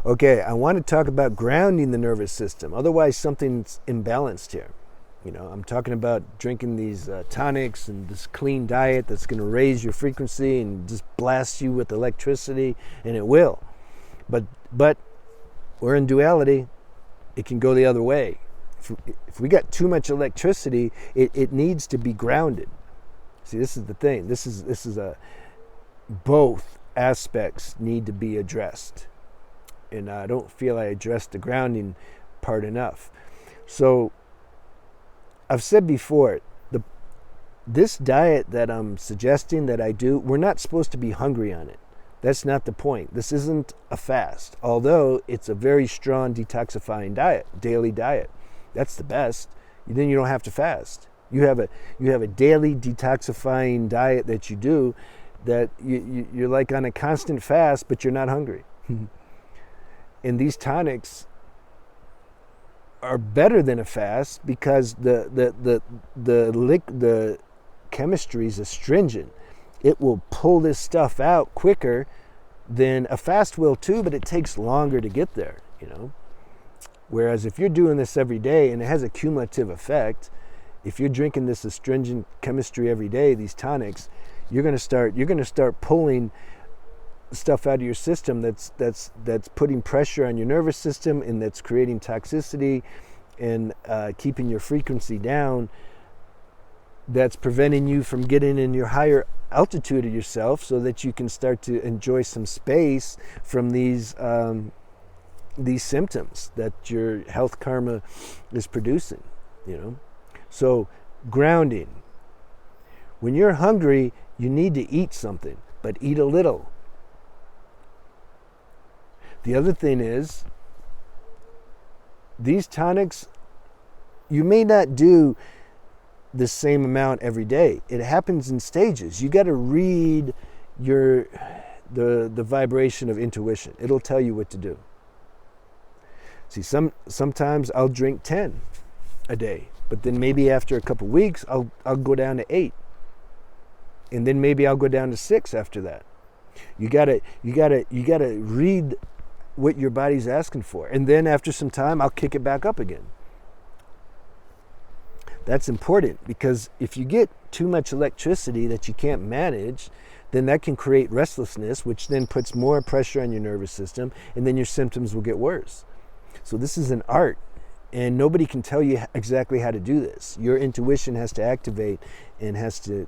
Okay, I want to talk about grounding the nervous system. Otherwise, something's imbalanced here. I'm talking about drinking these tonics and this clean diet that's going to raise your frequency and just blast you with electricity, and it will. But we're in duality. It can go the other way. If we got too much electricity, it needs to be grounded. See, this is the thing. This is both aspects need to be addressed. And I don't feel I addressed the grounding part enough. So I've said before, this diet that I'm suggesting that I do, we're not supposed to be hungry on it. That's not the point. This isn't a fast, although it's a very strong detoxifying diet, daily diet. That's the best. Then you don't have to fast. You have a daily detoxifying diet that you do that you're like on a constant fast, but you're not hungry. And these tonics are better than a fast because the chemistry is astringent. It will pull this stuff out quicker than a fast will too, but it takes longer to get there, Whereas if you're doing this every day, and it has a cumulative effect, if you're drinking this astringent chemistry every day, these tonics, you're going to start pulling stuff out of your system that's putting pressure on your nervous system, and that's creating toxicity and keeping your frequency down. That's preventing you from getting in your higher altitude of yourself, so that you can start to enjoy some space from these symptoms that your health karma is producing. So grounding. When you're hungry, you need to eat something, but eat a little. The other thing is, these tonics, you may not do the same amount every day. It happens in stages. You got to read the vibration of intuition. It'll tell you what to do. See, sometimes I'll drink 10 a day, but then maybe after a couple weeks, I'll go down to 8. And then maybe I'll go down to 6 after that. You gotta read what your body's asking for. And then after some time, I'll kick it back up again. That's important, because if you get too much electricity that you can't manage, then that can create restlessness, which then puts more pressure on your nervous system, and then your symptoms will get worse. So this is an art, and nobody can tell you exactly how to do this. Your intuition has to activate and has to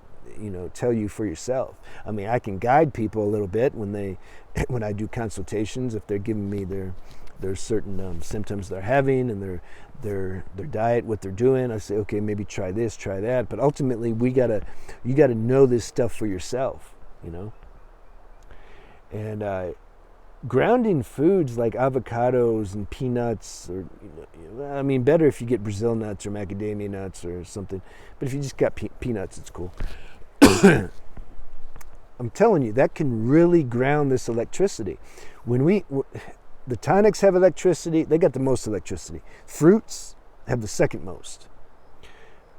tell you for yourself. I mean, I can guide people a little bit when I do consultations, if they're giving me their certain symptoms they're having and their diet, what they're doing. I say, okay, maybe try this, try that. But ultimately, you gotta know this stuff for yourself, And grounding foods like avocados and peanuts, or better if you get Brazil nuts or macadamia nuts or something. But if you just got peanuts, it's cool. I'm telling you, that can really ground this electricity. The tonics have electricity, they got the most electricity. Fruits have the second most.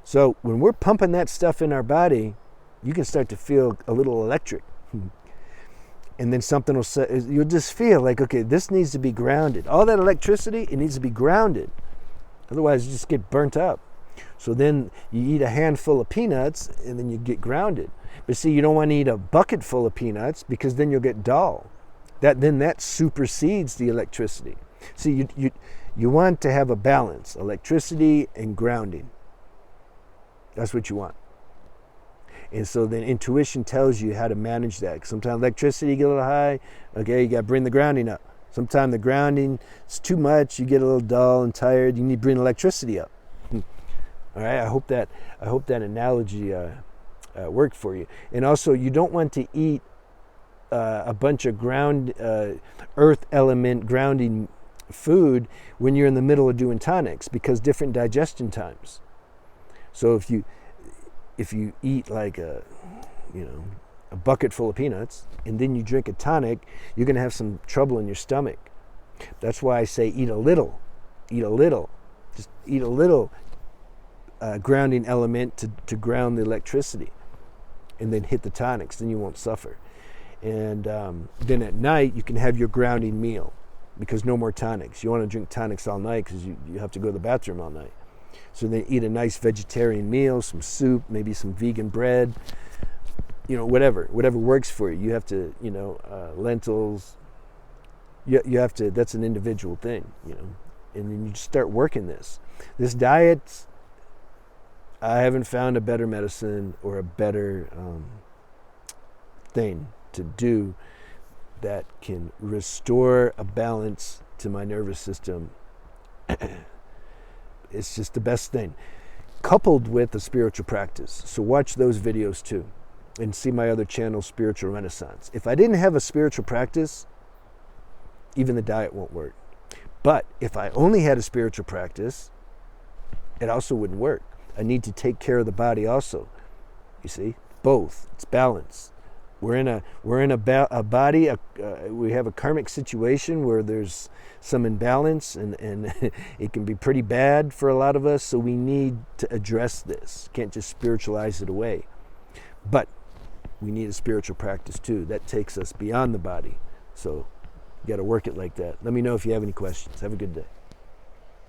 So when we're pumping that stuff in our body, you can start to feel a little electric. And then something will say, you'll just feel like, okay, this needs to be grounded. All that electricity, it needs to be grounded. Otherwise, you just get burnt up. So then you eat a handful of peanuts and then you get grounded. But see, you don't want to eat a bucket full of peanuts, because then you'll get dull. That supersedes the electricity. See, you want to have a balance, electricity and grounding. That's what you want. And so then intuition tells you how to manage that. Sometimes electricity get a little high, okay, you got to bring the grounding up. Sometimes the grounding is too much, you get a little dull and tired, you need to bring electricity up. All right, I hope that analogy worked for you. And also, you don't want to eat a bunch of earth element grounding food when you're in the middle of doing tonics, because different digestion times. So if you eat like a bucket full of peanuts and then you drink a tonic, you're going to have some trouble in your stomach. That's why I say eat a little, just eat a little grounding element to ground the electricity, and then hit the tonics, then you won't suffer. And then at night you can have your grounding meal. because no more tonics. You want to drink tonics all night because you have to go to the bathroom all night. So they eat a nice vegetarian meal, some soup, maybe some vegan bread, whatever works for you. You have to, lentils. You have to. That's an individual thing, and then you just start working this. This diet, I haven't found a better medicine or a better thing to do that can restore a balance to my nervous system. It's just the best thing, coupled with a spiritual practice. So watch those videos too, and see my other channel, Spiritual Renaissance. If I didn't have a spiritual practice, even the diet won't work. But if I only had a spiritual practice, it also wouldn't work. I need to take care of the body also. You see, both. It's balance. We're in a body. We have a karmic situation where there's some imbalance, and it can be pretty bad for a lot of us. So we need to address this. Can't just spiritualize it away. But we need a spiritual practice too. That takes us beyond the body. So you got to work it like that. Let me know if you have any questions. Have a good day.